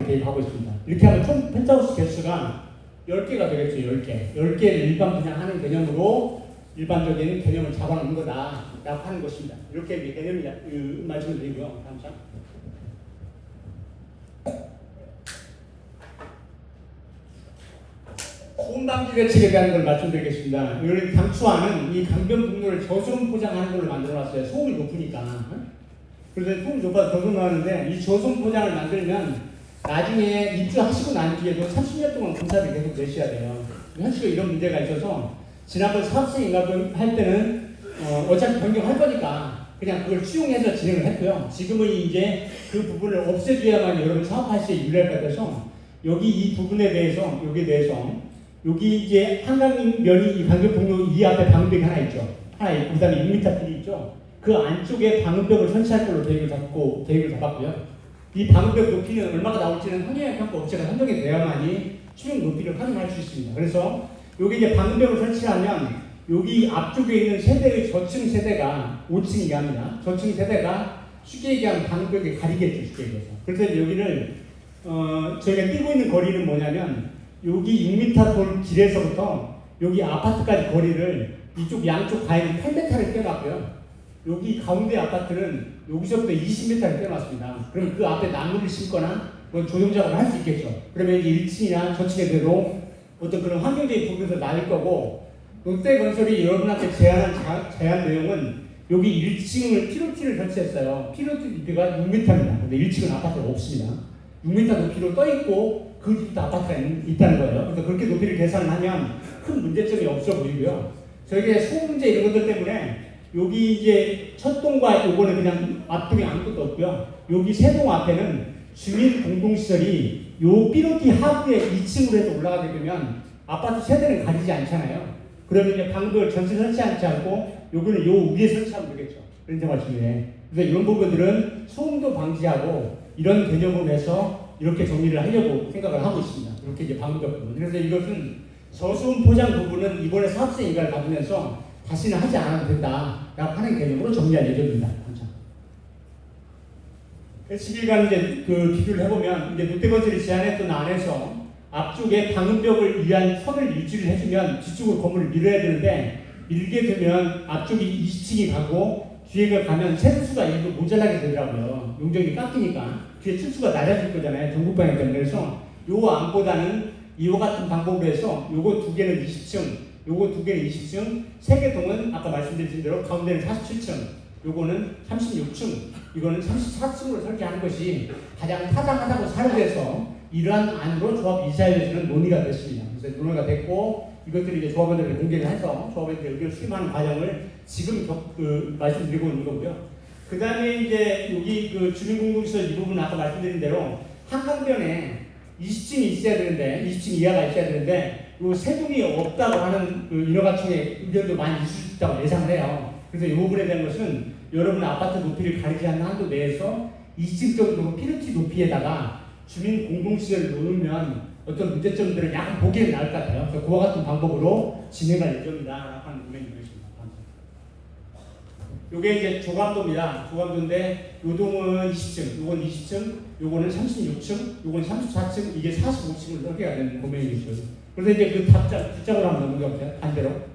대입하고 있습니다. 이렇게 하면 총 펜트하우스 개수가 10개가 되겠죠. 10개. 10개를 일반 분양하는 개념으로 일반적인 개념을 잡아놓는 거다라고 하는 것입니다. 이렇게 개념이 말씀을 드리고요. 다음 장. 소음방지 대책에 대한 걸 말씀드리겠습니다. 여기 강추하는 이 강변북로를 저소음 포장하는 걸로 만들어놨어요. 소음이 높으니까. 그래서 소음이 높아서 저소음 하는데 이 저소음 포장을 만들면 나중에 입주하시고 난 뒤에도 30년 동안 공사를 계속 내셔야 돼요. 현실로 이런 문제가 있어서 지난번 사업성 인가할 때는 어차피 변경할 거니까 그냥 그걸 수용해서 진행을 했고요. 지금은 이제 그 부분을 없애줘야만 여러분 사업하시기에 유리할 것 같아서 여기 이 부분에 대해서 여기에 대해서 여기 이제 한강면이 이 강변북로 이 앞에 방음벽이 하나 있죠. 하나 있고 그 다음에 6m 길이 있죠. 그 안쪽에 방음벽을 설치할 걸로 계획을 잡았고요. 이 방음벽 높이는 얼마가 나올지는 환경영향평가 업체가 선정이 돼야만이 수용 높이를 확인할 수 있습니다. 그래서 여기 이제 방음벽을 설치하면 여기 앞쪽에 있는 세대의 저층 세대가 5층이게 합니다. 저층 세대가 쉽게 얘기하면 방음벽에 가리겠죠. 쉽게 얘기해서. 그래서 여기를 저희가 뛰고 있는 거리는 뭐냐면 여기 6m 돌 길에서부터 여기 아파트까지 거리를 이쪽 양쪽 가에는 8m를 떼놨고요. 여기 가운데 아파트는 여기서부터 20m를 떼놨습니다. 그럼 그 앞에 나무를 심거나 뭐 조정 작업을 할 수 있겠죠. 그러면 이제 1층이나 저층에 대로 어떤 그런 환경적인 부분에서 나을 거고, 롯데건설이 여러분한테 제안 내용은 여기 1층을 피로티를 설치했어요. 피로티 높이가 6m입니다. 근데 1층은 아파트가 없습니다. 6m 높이로 떠 있고 그 뒤부터 아파트가 있다는 거예요. 그래서 그렇게 높이를 계산하면 큰 문제점이 없어 보이고요. 저희가 소음 문제 이런 것들 때문에 여기 이제 첫 동과 요거는 그냥 앞동에 아무것도 없고요. 여기 세 동 앞에는 주민 공동시설이 요 피로티 하부에 2층으로 해서 올라가게 되면 아파트 세대는 가리지 않잖아요. 그러면 이제 방벽을 전체 설치하지 않고 요거는 요 위에 설치하면 되겠죠. 그런 말씀이에요. 그래서 이런 부분들은 소음도 방지하고 이런 개념으로 해서 이렇게 정리를 하려고 생각을 하고 있습니다. 이렇게 이제 방벽 부분. 그래서 이것은 저소음 포장 부분은 이번에 사업성 인가를 받으면서 다시는 하지 않아도 된다라고 하는 개념으로 정리할 예정입니다. 10일간 이제 그 비교를 해보면 이제 롯데건설이 제안했던 안에서 앞쪽에 방음벽을 위한 선을 유지를 해주면 뒤쪽으로 건물을 밀어야 되는데 밀게 되면 앞쪽이 20층이 가고 뒤에가 가면 세수가 일부 모자라게 되더라고요. 용적이 깎이니까 뒤에 층수가 낮아질 거잖아요. 전국 방향 때문에. 그래서 요 안보다는 이와 같은 방법으로 해서 요거 두 개는 20층, 요거 두 개는 20층, 세 개 동은 아까 말씀드린 대로 가운데는 47층, 요거는 36층, 이거는 34층으로 설계하는 것이 가장 타당하다고 사료돼서 이러한 안으로 조합 이사회에서는 논의가 됐습니다. 그래서 논의가 됐고 이것들이 이제 조합원들에게 공개를 해서 조합원들의 의견을 수렴하는 과정을 지금 말씀드리고 있는 거고요. 그 다음에 이제 여기 그 주민공동시설 이 부분은 아까 말씀드린 대로 한강변에 20층이 있어야 되는데 20층 이하가 있어야 되는데 요 세동이 없다고 하는 그 인허가청의 의견도 많이 있을 수 있다고 예상을 해요. 그래서 이 부분에 대한 것은 여러분 아파트 높이를 가리지 않는 한도 내에서 20층 정도 피로티 높이에다가 주민 공동시설을 놓으면 어떤 문제점들을 약간 보기에는 나을 것 같아요. 그래서 그와 같은 방법으로 진행할 예정이다 라고 하는 의견이 있습니다. 요게 이제 조감도입니다. 조감도인데 요 동은 20층, 요건 20층, 요거는 36층, 요건 34층, 이게 45층으로 설계가 되는 공명이 있어요. 그래서 이제 그 뒷장으로 한번 넘겨보세요. 반대로.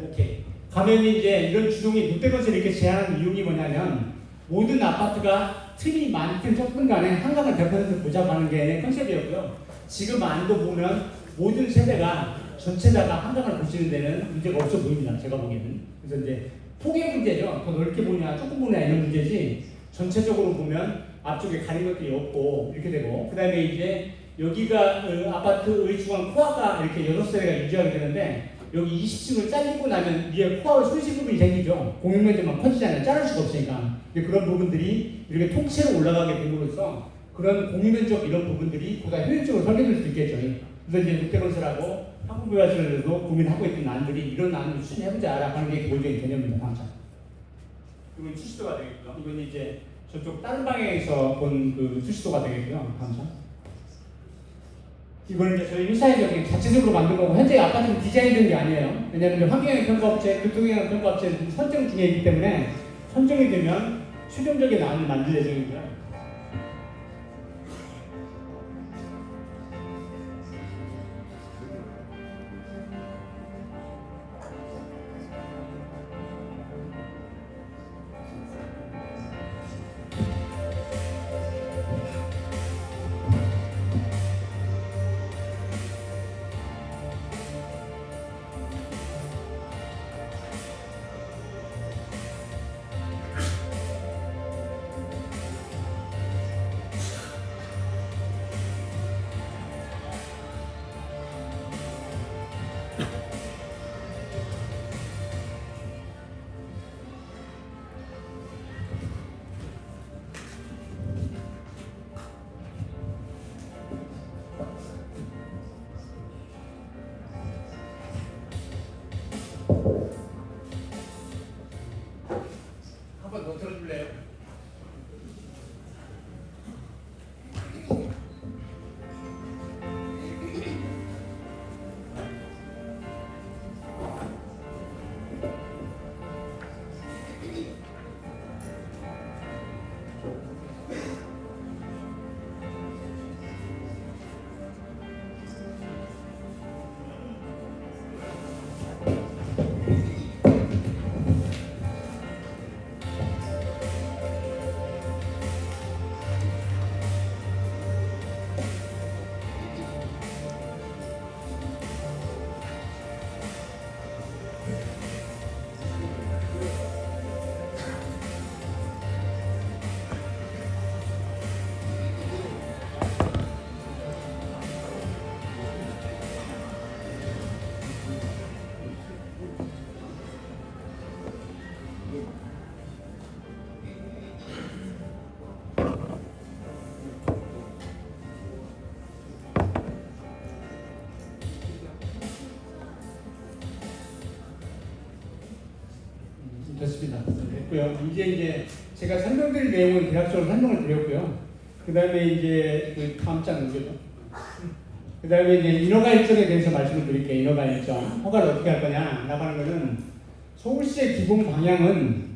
오케이. 가면 이제 이런 주종이 롯데건설이 이렇게 제안하는 이유가 뭐냐면 모든 아파트가 틈이 많든 적든 간에 한강을 100% 보자고 하는 게 컨셉이었고요. 지금 안도 보면 모든 세대가 전체다가 한강을 보시는 데는 문제가 없어 보입니다. 제가 보기에는. 그래서 이제 폭의 문제죠. 더 넓게 보냐 조금 보냐 이런 문제지 전체적으로 보면 앞쪽에 가린 것들이 없고 이렇게 되고 그 다음에 이제 여기가 아파트의 중앙 코아가 이렇게 6세대가 유지하게 되는데 여기 20층을 잘리고 나면 위에 코아의 손실 부분이 생기죠. 공용면적만 커지잖아요. 자를 수가 없으니까. 그런 부분들이 이렇게 통째로 올라가게 됨으로써 그런 공유면적 이런 부분들이 보다 효율적으로 설계될 수 있겠죠. 그래서 이제 롯데건설하고 한국교회에서도 고민하고 있던 안들이 이런 안을 추진해보자라고 하는 게 기본적인 개념입니다. 다음 장. 이건 출시도가 되겠고요. 이건 이제 저쪽 다른 방향에서 본 그 출시도가 되겠고요. 다음 장. 이거는 이제 저희 회사에서 자체적으로 만든 거고 현재 아파트는 디자인된 게 아니에요. 왜냐하면 환경영향평가업체, 교통영향평가업체 선정 중에 있기 때문에 선정이 되면 최종적인 안을 만들 예정이고요. 됐습니다. 됐고요. 이제 제가 설명드릴 내용은 대략적으로 설명을 드렸고요. 그 다음에 이제 그 다음 장 넘겨줘. 그 다음에 이제 인허가 일정에 대해서 말씀을 드릴게요. 인허가 일정. 허가를 어떻게 할 거냐 나가는 거는 서울시의 기본 방향은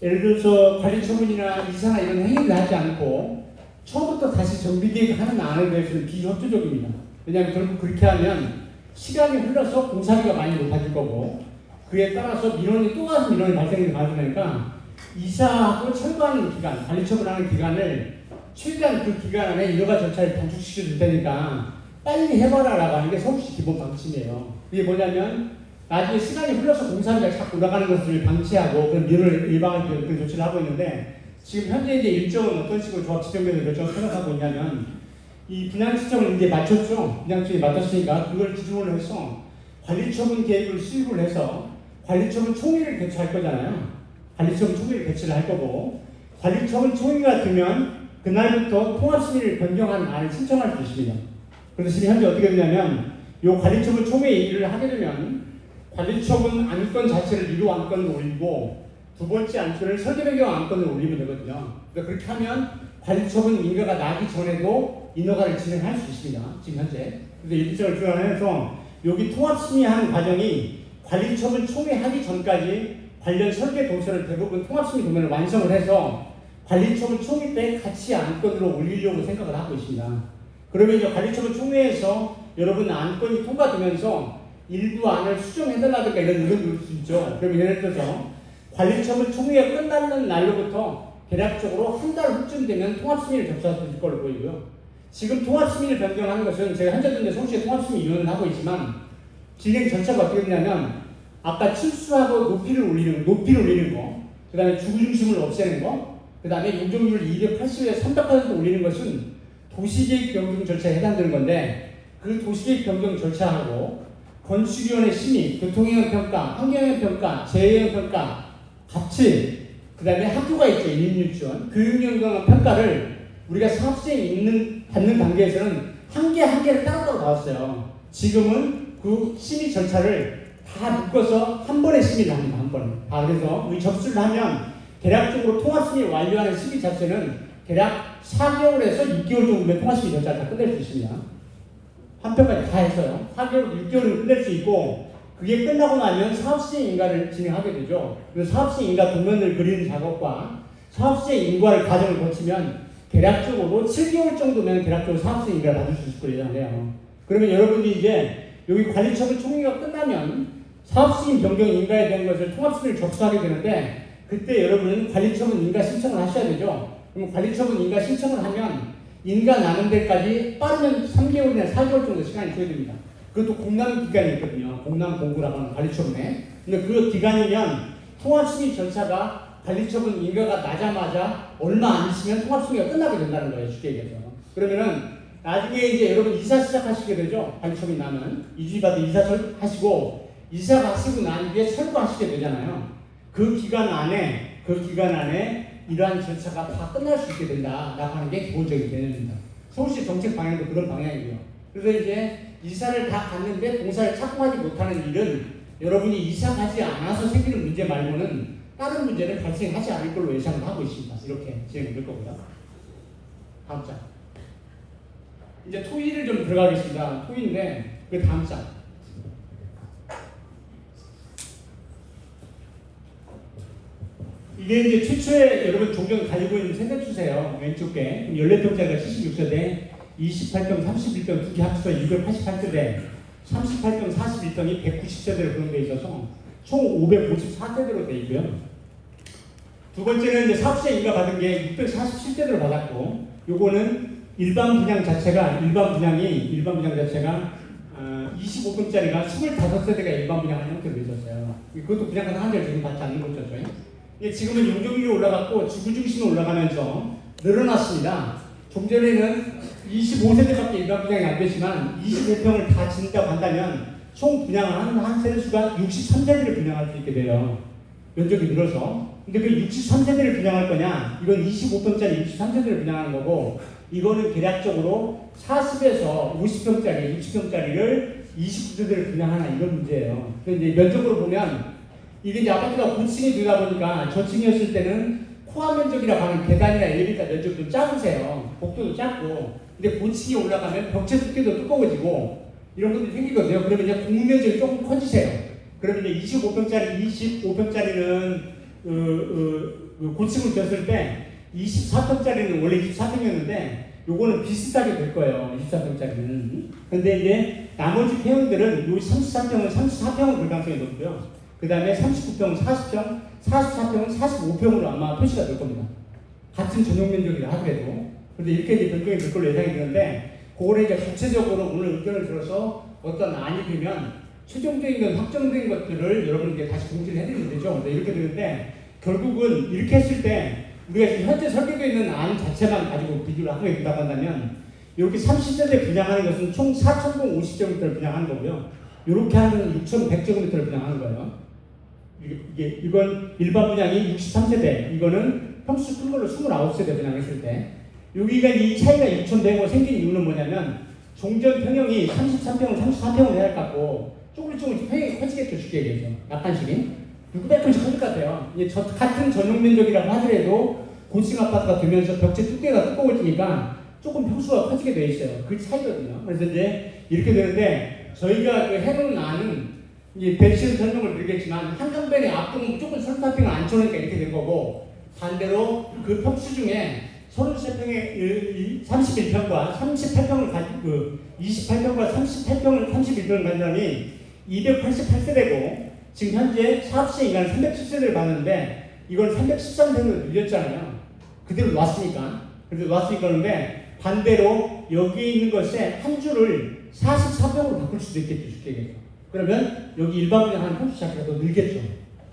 예를 들어서 관리처분이나 이사나 이런 행위를 하지 않고 처음부터 다시 정비계획하는 안에 대해서는 비협조적입니다. 왜냐하면 결국 그렇게 하면 시간이 흘러서 공사비가 많이 높아질 거고 그에 따라서 민원이 또 가서 민원이 발생이 가능하니까 이사하고 철거하는 기간, 관리처분하는 기간을 최대한 그 기간 안에 인허가 절차를 단축시켜 줄 테니까 빨리 해봐라라고 하는 게 서울시 기본 방침이에요. 이게 뭐냐면 나중에 시간이 흘러서 공사비가 자꾸 올라가는 것을 방치하고 그런 민원을 일방하기 위해 그런 조치를 하고 있는데 지금 현재 이제 일정은 어떤 식으로 조합 지정되는 결정을 생각하고 있냐면 이 분양 시점을 이제 맞췄죠. 분양 시점이 맞췄으니까 그걸 기준으로 해서 관리처분 계획을 수립을 해서 관리처분 총회를 개최할 거잖아요. 관리처분 총회를 개최를 할 거고 관리처분 총회가 되면 그날부터 통합심의를 변경하는 안을 신청할 수 있습니다. 그래서 지금 현재 어떻게 되냐면 이 관리처분 총회 일을 하게 되면 관리처분 안건 자체를 미루 안건으로 올리고 두 번째 안건을 설계 변경 안건으로 올리면 되거든요. 그러니까 그렇게 하면 관리처분 인가가 나기 전에도 인허가를 진행할 수 있습니다. 지금 현재. 그래서 일정을 주관해서 여기 통합심의하는 과정이 관리처분 총회하기 전까지 관련 설계 동서를 대부분 통합심의 도면을 완성을 해서 관리처분 총회 때 같이 안건으로 올리려고 생각을 하고 있습니다. 그러면 이제 관리처분 총회에서 여러분 안건이 통과되면서 일부 안을 수정해달라든가 이런 의견이 올 수 있죠. 그러면 예를 들어서 관리처분 총회가 끝나는 날로부터 대략적으로 한 달 후쯤 되면 통합심의를 접수할 수 있을 걸로 보이고요. 지금 통합심의를 변경하는 것은 제가 현재도 서울시에 통합심의위원을 하고 있지만 진행 절차가 어떻게 되냐면 아까 층수하고 높이를 올리는 거, 그 다음에 주구중심을 없애는 거, 그 다음에 용적률을 280에서 300% 올리는 것은 도시계획 변경 절차에 해당되는 건데 그 도시계획 변경 절차하고 건축위원회 심의, 교통영향평가, 환경영향평가, 재해영향평가 같이 그 다음에 학교가 있죠. 인민유치원, 교육영향 평가를 우리가 사업시행이 받는 단계에서는 한 개를 따로따로 나왔어요. 지금은 그 심의 절차를 다 묶어서 한 번에 심의를 합니다. 한 번에. 그래서 우리 접수를 하면 대략적으로 통합심의 완료하는 시기 자체는 대략 4개월에서 6개월 정도면 통합심의 절차를 다 끝낼 수 있습니다. 한 편까지 다 했어요. 4개월, 6개월은 끝낼 수 있고 그게 끝나고 나면 사업시행 인가를 진행하게 되죠. 그래서 사업시행 인가 도면을 그리는 작업과 사업시행 인가를 과정을 거치면 대략적으로 7개월 정도면 대략적으로 사업시행 인가를 받을 수 있을 거로 예상해요. 그러면 여러분이 이제 여기 관리처분 총회가 끝나면 사업시행 변경 인가에 대한 것을 통합심의를 접수하게 되는데 그때 여러분은 관리처분 인가 신청을 하셔야 되죠. 그럼 관리처분 인가 신청을 하면 인가 나는 데까지 빠르면 3개월이나 4개월 정도 시간이 줘야 됩니다. 그것도 공람 기간이 있거든요. 공람 공구라고 하는 관리처분에. 근데 그 기간이면 통합심의 절차가 관리처분 인가가 나자마자 얼마 안 있으면 통합심의가 끝나게 된다는 거예요. 쉽게 얘기해서. 그러면은 나중에 이제 여러분 이사 시작하시게 되죠. 관리처분이 나면 이주받아 이사 하시고 이사 가시고 난 뒤에 철거하시게 되잖아요. 그 기간 안에 이러한 절차가 다 끝날 수 있게 된다라고 하는 게 기본적인 개념입니다. 서울시 정책 방향도 그런 방향이고요. 그래서 이제 이사를 다 갔는데 공사를 착공하지 못하는 일은 여러분이 이사 가지 않아서 생기는 문제 말고는 다른 문제는 발생하지 않을 걸로 예상을 하고 있습니다. 이렇게 진행이 될 거고요. 다음 장. 이제 토의를 좀 들어가겠습니다. 토의인데 그 다음 장. 이게 이제 최초에 여러분 종종 가지고 있는 생각주세요. 왼쪽 게 14평짜리가 76세대, 28평, 31평 두 개 합쳐서 288세대, 38평, 41평이 190세대로 구성되어 있어서 총 554세대로 되어 있고요. 두 번째는 이제 사업시행 인가 받은 게 647세대로 받았고, 요거는 일반 분양 자체가 25평짜리가 25세대가 일반 분양하는 형태로 있었어요. 그것도 분양가 한 대를 지금 받지 않는 거죠. 지금은 용적률이 올라갔고 주구중심이 올라가면서 늘어났습니다. 좀 전에는 25세대밖에 일반 분양이 안 되지만 24평을 다 짓는다고 한다면 총 분양하는 한 세대수가 63세대를 분양할 수 있게 돼요. 면적이 늘어서. 근데 그 63세대를 분양할 거냐? 이건 25평짜리 63세대를 분양하는 거고 이거는 대략적으로 40에서 50평짜리, 60평짜리를 29세대를 분양하나 이런 문제예요. 그래서 이제 면적으로 보면 이게 이제 아파트가 고층이 되다 보니까 저층이었을 때는 코어 면적이라고 하는 계단이나 엘리베이터 면적도 작으세요. 복도도 작고. 근데 고층이 올라가면 벽체 두께도 두꺼워지고 이런 것들이 생기거든요. 그러면 이제 공유 면적이 조금 커지세요. 그러면 이제 25평짜리는 고층을 졌을 때 24평짜리는 원래 24평이었는데 요거는 비슷하게 될 거예요. 24평짜리는. 근데 이제 나머지 평들은 요 33평은 34평으로 될 가능성이 높고요. 그 다음에 39평은 40평, 44평은 45평으로 아마 표시가 될 겁니다. 같은 전용 면적이라 하더라도. 그런데 이렇게 이제 변경이 될 걸로 예상이 되는데, 그거를 이제 구체적으로 오늘 의견을 들어서 어떤 안이 되면 최종적인 건 확정된 것들을 여러분께 다시 공지를 해드리면 되죠. 근데 이렇게 되는데, 결국은 이렇게 했을 때 우리가 지금 현재 설계되어 있는 안 자체만 가지고 비교를 하게 된다고 한다면, 이렇게 30세대 분양하는 것은 총 4,050제곱미터를 분양하는 거고요. 이렇게 하면 6,100제곱미터를 분양하는 거예요. 이건 일반 분양이 63세대, 이거는 평수 큰 걸로 29세대 분양했을 때, 여기가 이 차이가 6,100원 생긴 이유는 뭐냐면, 종전 평형이 33평을 34평으로 해야 할 것 같고, 조금씩 평형이 커지겠죠, 쉽게 얘기해서. 약간씩이. 600평씩 커질 것 같아요. 이게 같은 전용 면적이라고 하더라도, 고층 아파트가 되면서 벽체 두께가 두꺼워지니까 조금 평수가 커지게 돼 있어요. 그 차이거든요. 그래서 이제 이렇게 되는데, 저희가 해놓은 안은 이제 대신 설명을 드리겠지만, 한강변의 앞동은 무조건 34평을 안 쳐놓으니까 이렇게 된 거고, 반대로 그 평수 중에 33평의 31평과 38평을 가지고, 28평과 38평을 31평을 가진 사람이 288세대고, 지금 현재 사업시행 인가는 307세대를 받는데, 이건 313세대로 늘렸잖아요. 그대로 놨으니까. 그래서 놨으니까 그런데, 반대로 여기 있는 것에 한 줄을 44평으로 바꿀 수도 있겠죠, 쉽게 얘기해서. 그러면 여기 일반 분양하는 평수 자체가 더 늘겠죠.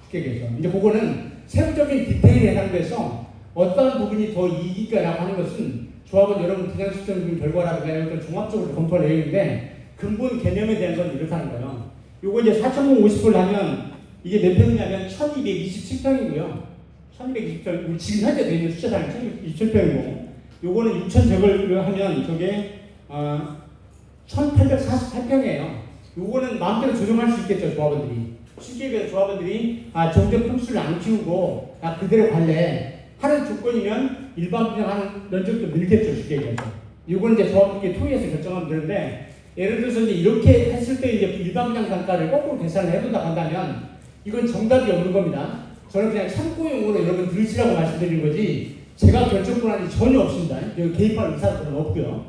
쉽게 얘기해서. 이제 그거는 세부적인 디테일에 해당돼서 어떠한 부분이 더 이익이까라고 하는 것은 조합은 여러분 분양 시점 결과라든가 이런 걸 종합적으로 검토를 해야 되는데, 근본 개념에 대한 건 이렇다는 거예요. 요거 이제 4,050불 하면 이게 몇 평이냐면 1227평이고요. 1227평, 지금 현재 되어 있는 숫자상이 1227평이고, 요거는 6,100을 하면 저게 1848평이에요. 요거는 마음대로 조정할 수 있겠죠, 조합원들이. 쉽게 얘기해서 조합원들이 정적 평수를 안 키우고 그대로 갈래 하는 조건이면 일반 분양하는 면적도 늘겠죠, 쉽게 얘기해서. 요거는 이제 조합원들이 토의해서 결정하면 되는데, 예를 들어서 이제 이렇게 했을 때 이제 일반 분양 단가를 거꾸로 계산을 해본다고 한다면 이건 정답이 없는 겁니다. 저는 그냥 참고용으로 여러분 들으시라고 말씀드리는 거지, 제가 결정 권한이 전혀 없습니다. 개입할 의사가 저는 없고요.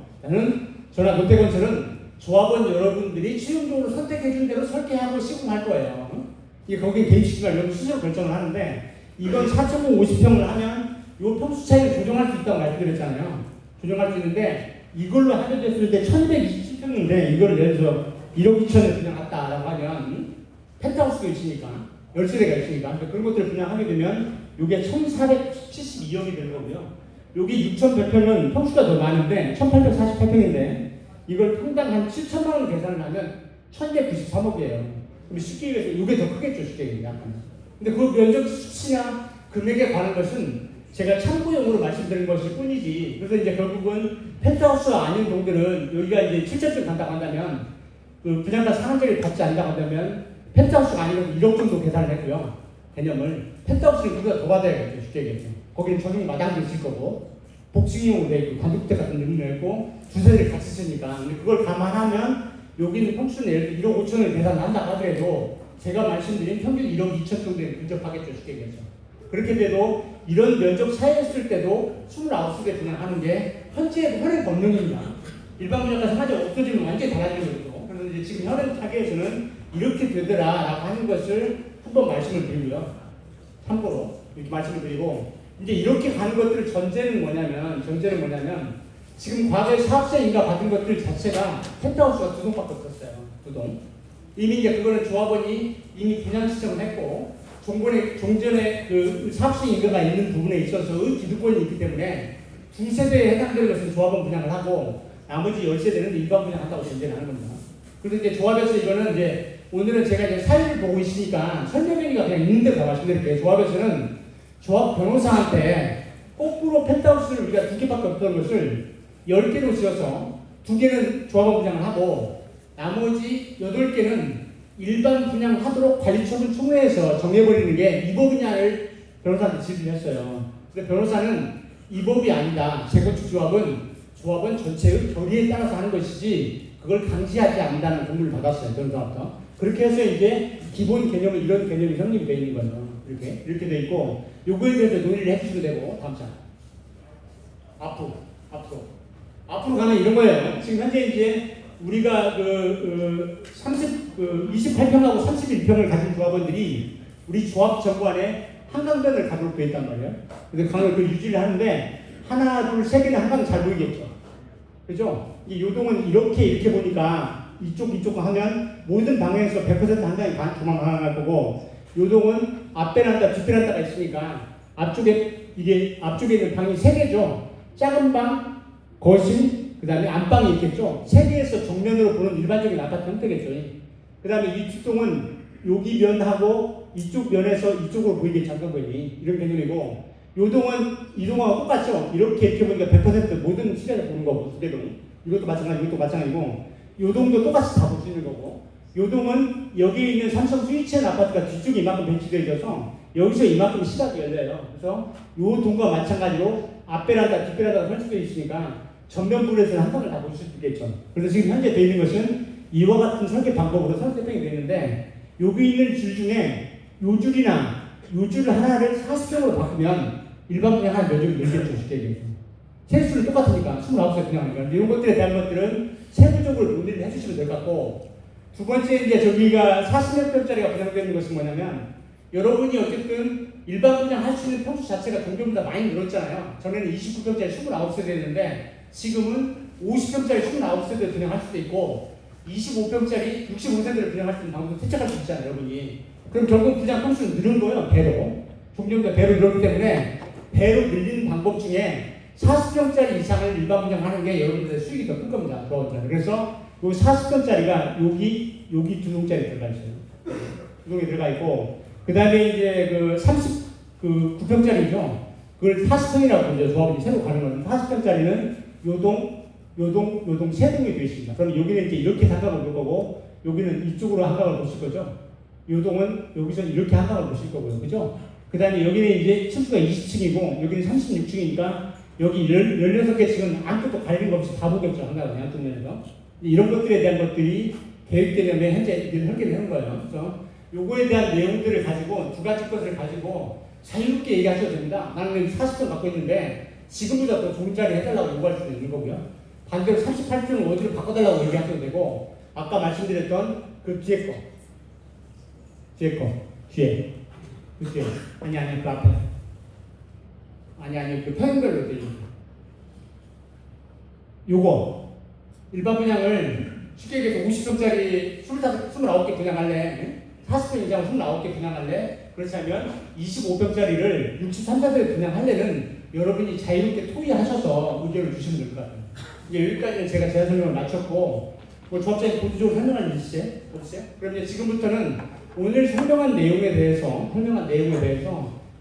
저나 롯데건설은 조합원 여러분들이 최종적으로 선택해준 대로 설계하고 시공할 거예요. 이게 거기에 개입시키지 말고 여러분 스스로 결정을 하는데, 이건 4,050평을 하면 요 평수 차이를 조정할 수 있다고 말씀드렸잖아요. 조정할 수 있는데, 이걸로 하게 됐을 때 1,227평인데 이거를 예를 들어서 1억 2천에 분양했다라고 하면 펜트하우스가 있으니까 10세대가 있으니까 그런 것들을 분양하게 되면 이게 1,472억이 되는 거고요. 여기 6,100평은 평수가 더 많은데 1,848평인데 이걸 평당 한 7천만 원 계산을 하면 1,193억이에요. 그럼 쉽게 얘기해서 이게 더 크겠죠, 쉽게 얘기해서. 근데 그 면적 수치나 금액에 관한 것은 제가 참고용으로 말씀드린 것일 뿐이지. 그래서 이제 결국은 펜트하우스가 아닌 동들은 여기가 이제 7천쯤 간다고 한다면, 그 분양가 상한제를 받지 않는다고 한다면 펜트하우스가 아니면 1억 정도 계산을 했고요. 개념을. 펜트하우스는 그보다 더 받아야겠죠, 쉽게 얘기해서. 거기는 전용 마당도 있을 거고, 복층용으로 돼 있고, 단독주택 같은 의미가 있고, 두세대를 같이 쓰니까. 근데 그걸 감안하면 여기 있는 평수는 예를 들어 1억 5천을 계산한다 하더라도 제가 말씀드린 평균 1억 2천 정도에 근접하겠죠, 쉽게 얘기해서. 그렇게 돼도 이런 면적 차이였을 때도 29세대 분양하는 게 현행 법령입니다. 일반 분양가에서 하자 없어지면 완전히 달라지는 거죠. 그래서 이제 지금 현행 타겟에서는 이렇게 되더라라고 하는 것을 한번 말씀을 드리고요. 참고로 이렇게 말씀을 드리고, 이제 이렇게 가는 것들 전제는 뭐냐면 지금 과거에 사업세 인가 받은 것들 자체가 펜트하우스가 2동밖에 없었어요. 2동. 이미 이제 그거는 조합원이 이미 분양 신청을 했고, 종전에 그 사업시 인가가 있는 부분에 있어서의 기득권이 있기 때문에 2세대에 해당되는 것은 조합원 분양을 하고, 나머지 10세대는 일반 분양한다고 전제를 하는 겁니다. 그래서 이제 조합에서 이거는 이제 오늘은 제가 이제 사례를 보고 있으니까 설명회가 그냥 있는 대로 다 말씀드릴게요. 조합에서는 조합 변호사한테 거꾸로 펜트하우스를 우리가 2개밖에 없던 것을 10개로 지어서 2개는 조합원 분양을 하고, 나머지 8개는 일반 분양하도록 관리처분 총회에서 정해버리는 게 이 법이냐를 변호사한테 질의를 했어요. 근데 변호사는 이 법이 아니다. 재건축조합은 전체의 결의에 따라서 하는 것이지 그걸 강제하지 않는다는 공문을 받았어요. 변호사부터. 그렇게 해서 이제 기본 개념은 이런 개념이 성립이 되어 있는 거죠. 이렇게 돼 있고 요거에 대해서 논의를 해주시면 되고 다음 장. 앞으로 가면 이런 거예요. 지금 현재 이제 우리가 28평하고 31평을 가진 조합원들이 우리 조합 정관에 한강변을 가도록 되어 있단 말이에요. 그래서 강을 유지를 하는데 하나, 둘, 세 개는 한강 잘 보이겠죠. 그죠? 이 요동은 이렇게 보니까 이쪽 하면 모든 방향에서 100% 한강이 조망할 거고 요동은 앞베란다, 뒷베란다가 있으니까 앞쪽에 있는 방이 세 개죠. 작은 방, 거실, 그 다음에 안방이 있겠죠. 세 개에서 정면으로 보는 일반적인 아파트 형태겠죠. 그 다음에 이 뒷동은 여기 면하고 이쪽 면에서 이쪽으로 보이겠죠. 한강변이. 이런 개념이고 요동은 이동하고 똑같죠. 이렇게 보니까 100% 모든 시간을 보는 거고 두 개동. 이것도 마찬가지고 요동도 똑같이 다 볼 수 있는 거고 요동은 여기 있는 삼성 스위치한 아파트가 뒤쪽에 이만큼 배치되어 있어서 여기서 이만큼 시각이 열려요. 그래서 요 동과 마찬가지로 앞베란다, 뒷베란다가 설치되어 있으니까 전면부에서는 한강을 다 볼 수 있겠죠. 그래서 지금 현재 되어 있는 것은 이와 같은 설계 방법으로 설계평이 되어 있는데 여기 있는 줄 중에 요 줄 하나를 40평으로 바꾸면 일반 분양 하나 몇 줄이 늘겠죠. 쉽게 얘기해서. 세수는 똑같으니까 29세 분양하니까. 이런 것들에 대한 것들은 세부적으로 논의를 해주시면 될 것 같고 두 번째 이제 저기가 40몇 평짜리가 분양되는 것은 뭐냐면 여러분이 어쨌든 일반 분양 할 수 있는 평수 자체가 점점 많이 늘었잖아요. 전에는 29평짜리 29세대였는데 지금은 50평짜리 29세대 분양할 수도 있고 25평짜리 65세대를 분양할 수 있는 방법도 채택할 수 있잖아요. 여러분이. 그럼 결국 분양 평수는 늘은 거예요. 배로. 점점 더 배로 늘었기 때문에 배로 늘리는 방법 중에 40평짜리 이상을 일반 분양하는 게 여러분들의 수익이 더 큰 겁니다. 그래서 요 40평짜리가 여기 두 동짜리 들어가 있어요. 두 동이 들어가 있고 그 다음에 이제 9평짜리죠. 그걸 40평이라고 이제 조합이 새로 가는 거는 40평짜리는 요동 세 동이 되어 있습니다. 그럼 여기는 이제 이렇게 한강을 볼 거고 여기는 이쪽으로 한강을 보실 거죠. 요동은 여기서 이렇게 한강을 보실 거고요. 그죠? 그 다음에 여기는 이제 층수가 20층이고 여기는 36층이니까 여기 16개 층은 아무것도 가리는 거 없이 다 보겠죠. 한강을 양쪽 면에서. 이런 것들에 대한 것들이 계획되려면 현재 설계를 하는 거예요. 그래서 요거에 대한 내용들을 가지고 두 가지 것을 가지고 자유롭게 얘기하셔도 됩니다. 나는 40평 갖고 있는데 지금보다 더 좋은 자리 해달라고 요구할 수도 있는 거고요. 반대로 38평을 어디로 바꿔달라고 얘기하셔도 되고 아까 말씀드렸던 그 뒤에 거 뒤에 아니 그 앞에 아니 그 평형별로 되어 있는 요거 일반 분양을 쉽게 얘기해서 50평짜리 29개 분양할래 40평 이상 29개 분양할래 그렇지 않으면 25평짜리를 63세대 분양할래는 여러분이 자유롭게 토의하셔서 의견을 주시면 될 것 같아요. 이제 여기까지는 제가 제 설명을 마쳤고 조합장님 본질적으로 설명할 일 있으세요? 그럼 이제 지금부터는 오늘 설명한 내용에 대해서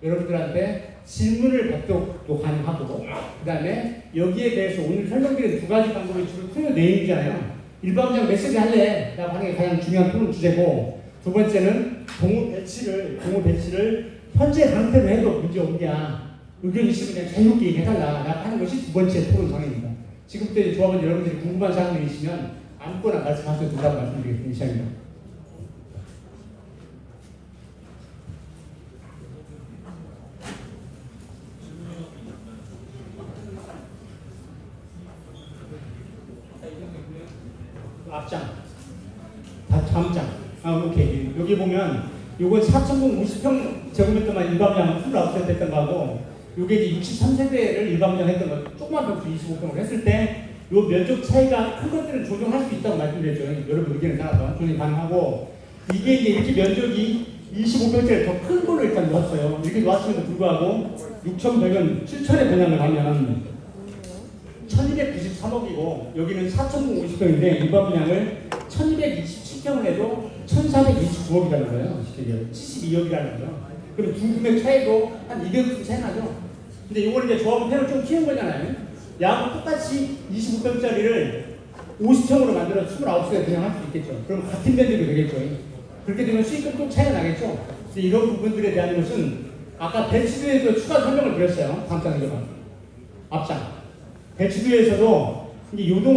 여러분들한테 질문을 받도록 가능하고 그 다음에 여기에 대해서 오늘 설명드린 두 가지 방법이 주로 토론 내용이잖아요. 일반 분양 메시지 할래? 라고 하는 게 가장 중요한 토론 주제고 두 번째는 동호 배치를 현재 상태로 해도 문제 없냐 의견 있으면 그냥 자유롭게 얘기해달라 라고 하는 것이 두 번째 토론 방향입니다. 지금부터 조합원 여러분들이 궁금한 사항들이 있으면 아무거나 말씀하셔도 된다고 말씀드리겠습니다. 이상입니다. 앞장, 다음 장. 오케이. 여기 보면 요건 4,050평 제곱미터만 일반 분양 29세 됐던 거하고 요게 이제 63세대를 일반 분양 했던 거 조그만 평수 25평을 했을 때 요 면적 차이가 큰 것들은 조정할 수 있다고 말씀드렸죠. 여러분 의견을 따라서 조정이 가능하고 이게 이제 이렇게 면적이 25평짜리 더 큰 걸로 일단 놓았어요. 이렇게 놓았음에도 불구하고 6,100원 7천에 분양을 하면 1293억이고 여기는 4,050평인데 일반 분양을 1227평을 해도 1429억이라는 거예요. 72억이라는 거죠. 그럼 두 금액 차이도 한 200억 차이 나죠. 근데 이거는 이제 조합은 펜을 좀 키운 거잖아요. 양은 똑같이 25평짜리를 50평으로 만들어 29세에 분양할 수 있겠죠. 그럼 같은 면적이 되겠죠. 그렇게 되면 수익금 또 차이가 나겠죠. 근데 이런 부분들에 대한 것은 아까 배치도에서 추가 설명을 드렸어요. 다음 장에 좀 앞장. 배치도에서도 이제 요동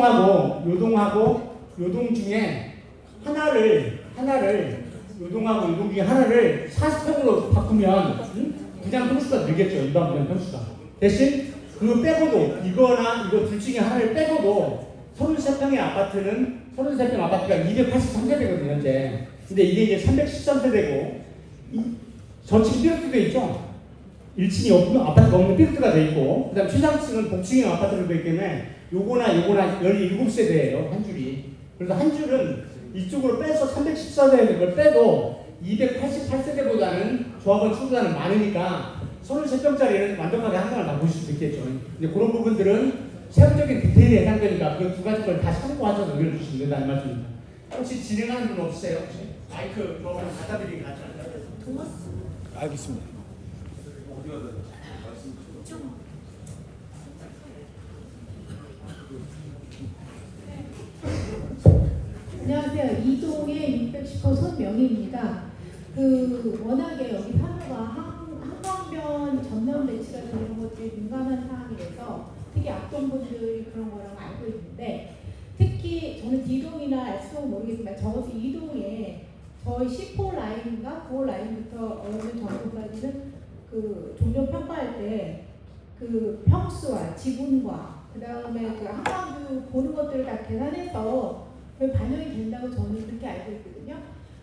중에 하나를 요동하고 요동 중에 하나를 40평으로 바꾸면 분양 평수가 늘겠죠. 일반 분양 평수가. 대신 그거 빼고도 이거나 이거 둘 중에 하나를 빼고도 33평의 아파트는 33평 아파트가 283세대거든요 현재. 근데 이게 이제 313세대고 저층 삐뚤도 있죠. 1층이 없는 아파트가 없는 삐뚤가 돼 있고 그다음 최상층은 복층형 아파트로 되어 있기 때문에 요거나 17세대예요 한 줄이. 그래서 한 줄은 이쪽으로 빼서 314세대 걸 빼도 288세대보다는 조합원 수보다는 많으니까 33평짜리는 완벽하게 한강을 다 보실 수 있겠죠. 근데 그런 부분들은 세부적인 디테일에 해당되니까 그 두 가지 걸 다 참고하셔서 의견을 주시면 된다는 말씀입니다. 혹시 진행하는 분 없으세요? 혹시? 마이크 조합원 갖다 드리기 같이 토마스. 알겠습니다. 안녕하세요. 이동의 610호 손명희입니다. 워낙에 여기 판호가 한강변 전면 배치가 되는 것들이 민감한 사항이라서 특히 악동분들이 그런 거라고 알고 있는데 특히 저는 D동이나 F동 모르겠지만 적어도 이동에 저희 10호 라인인가 9호 라인부터 어느 정도까지는 종료 평가할 때 평수와 지분과 그 다음에 한강뷰 보는 것들을 다 계산해서 반영이 된다고 저는 그렇게 알고 있거든요.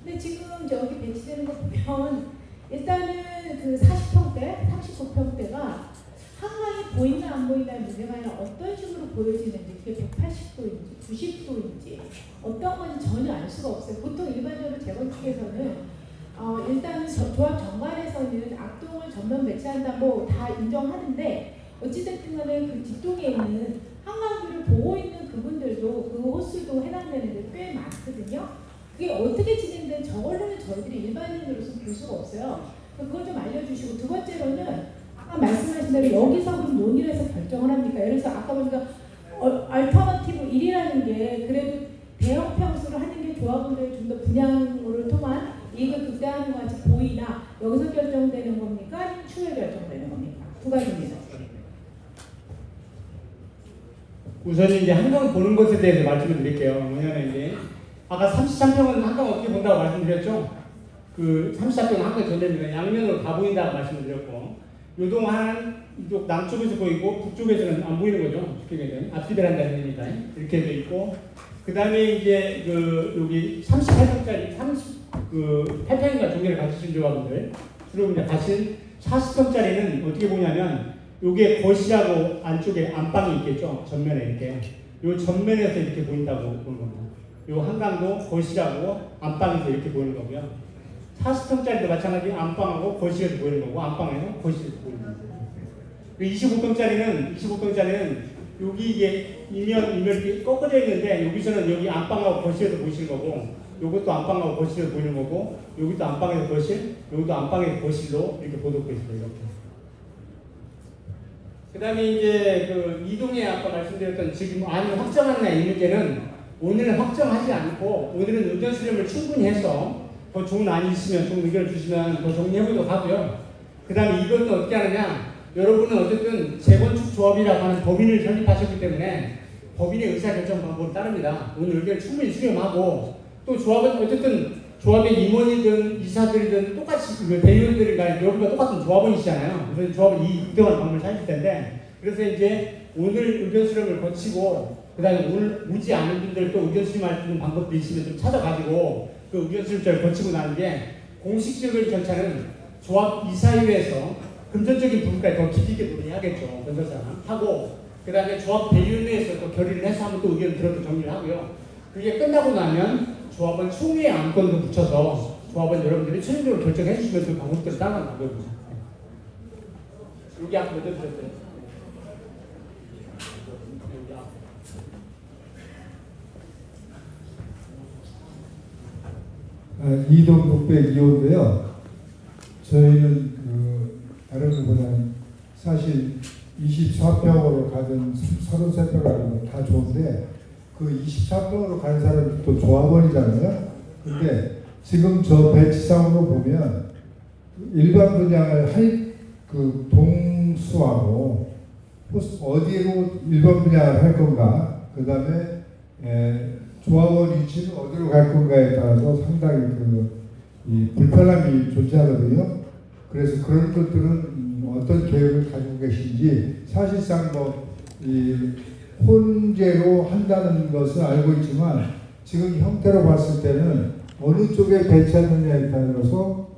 근데 지금 여기 배치되는 거 보면 일단은 40평대, 39평대가 한강이 보이나 안 보이나의 문제가 아니라 어떤 식으로 보여지는지 그게 180도인지 90도인지 어떤 건지 전혀 알 수가 없어요. 보통 일반적으로 재건축에서는 일단은 조합 정관에서는 악동을 전면 배치한다 다 인정하는데 어찌됐든 간에 그 뒷동에 있는 한강뷰를 보고 있는 그분들도 그 호수도 해당되는데 꽤 많거든요. 그게 어떻게 진행된 저걸로는 저희들이 일반인으로서 볼 수가 없어요. 그걸 좀 알려주시고 두 번째로는 아까 말씀하신 대로 여기서 그럼 논의를 해서 결정을 합니까? 예를 들어서 아까 보니까 얼터너티브 1이라는 게 그래도 대형 평수를 하는 게 조합원들이 좀 더 분양을 통한 이익을 극대화하는 것 같이 보이나 여기서 결정되는 겁니까? 아니면 추후에 결정되는 겁니까? 두 가지입니다. 우선 이제 한강 보는 것에 대해서 말씀을 드릴게요. 뭐냐면 이제 아까 33평은 한강 어떻게 본다고 말씀드렸죠? 33평은 한강 전체입니다. 양면으로 다 보인다고 말씀을 드렸고 요동하는 이쪽 남쪽에서 보이고 북쪽에서는 안 보이는 거죠. 앞뒤 베란다는 데니까 이렇게 돼 있고 그 다음에 이제 여기 38평짜리 8평인가 종류를 가지신 조합원들 주로 이제 가신 40평짜리는 어떻게 보냐면 요게 거실하고 안쪽에 안방이 있겠죠. 전면에 이렇게 요 전면에서 이렇게 보인다고 보는 겁니다. 요 한강도 거실하고 안방에서 이렇게 보이는 거고요. 40평짜리도 마찬가지 안방하고 거실에서 보이는 거고 안방에서 거실에서 보이는 거고 25평짜리는 여기 이게 이면 이렇게 꺾어져 있는데 여기서는 여기 안방하고 거실에서 보이시는 거고 요것도 안방하고 거실에서 보이는 거고 여기도 안방에서 거실 여기도 안방에서 거실로 이렇게 보도록 있습니다. 이렇게. 그 다음에 이제 이동에 아까 말씀드렸던 지금 안을 확정하느냐 이 문제는 오늘 확정하지 않고 오늘은 의견 수렴을 충분히 해서 더 좋은 안이 있으면 좋은 의견을 주시면 더 정리해보도록 하고요. 그 다음에 이것도 어떻게 하느냐 여러분은 어쨌든 재건축 조합이라고 하는 법인을 설립하셨기 때문에 법인의 의사결정 방법을 따릅니다. 오늘 의견을 충분히 수렴하고 또 조합은 어쨌든 조합의 임원이든 이사들이든 똑같이 대의원들이나 여러분과 똑같은 조합원이시잖아요. 그래서 조합은 이 유대한 방법을 찾을 텐데 그래서 이제 오늘 의견 수렴을 거치고 그 다음에 오늘 오지 않은 분들 또 의견 수렴할 수 있는 방법도 있으면 좀 찾아가지고 그 의견 수렴을 거치고 나는 게 공식적인 절차는 조합 이사회에서 금전적인 부분까지 더 깊이 있게 논의해야겠죠. 변호사랑 하고 그 다음에 조합 대의원회에서 또 결의를 해서 한번 또 의견을 들어서 정리를 하고요. 그게 끝나고 나면 조합은 총회 안건도 붙여서 조합은 여러분들이 최종적으로 결정해 주시면 그 방법대로 따라가는 거거든요. 여기 아까 몇 대 드렸어요? 이동 602호인데요. 저희는 다른 것보다는 사실 24평으로 가든 33평 가든 다 좋은데 그 24평으로 가는 사람이 또 조합원이잖아요. 근데 지금 저 배치상으로 보면 일반 분양을 할 그 동수하고 어디로 일반 분양을 할 건가, 그 다음에 조합원 위치는 어디로 갈 건가에 따라서 상당히 이 불편함이 존재하거든요. 그래서 그런 것들은 어떤 계획을 가지고 계신지, 사실상 이 혼재로 한다는 것을 알고 있지만 지금 형태로 봤을 때는 어느 쪽에 배치하느냐에 따라서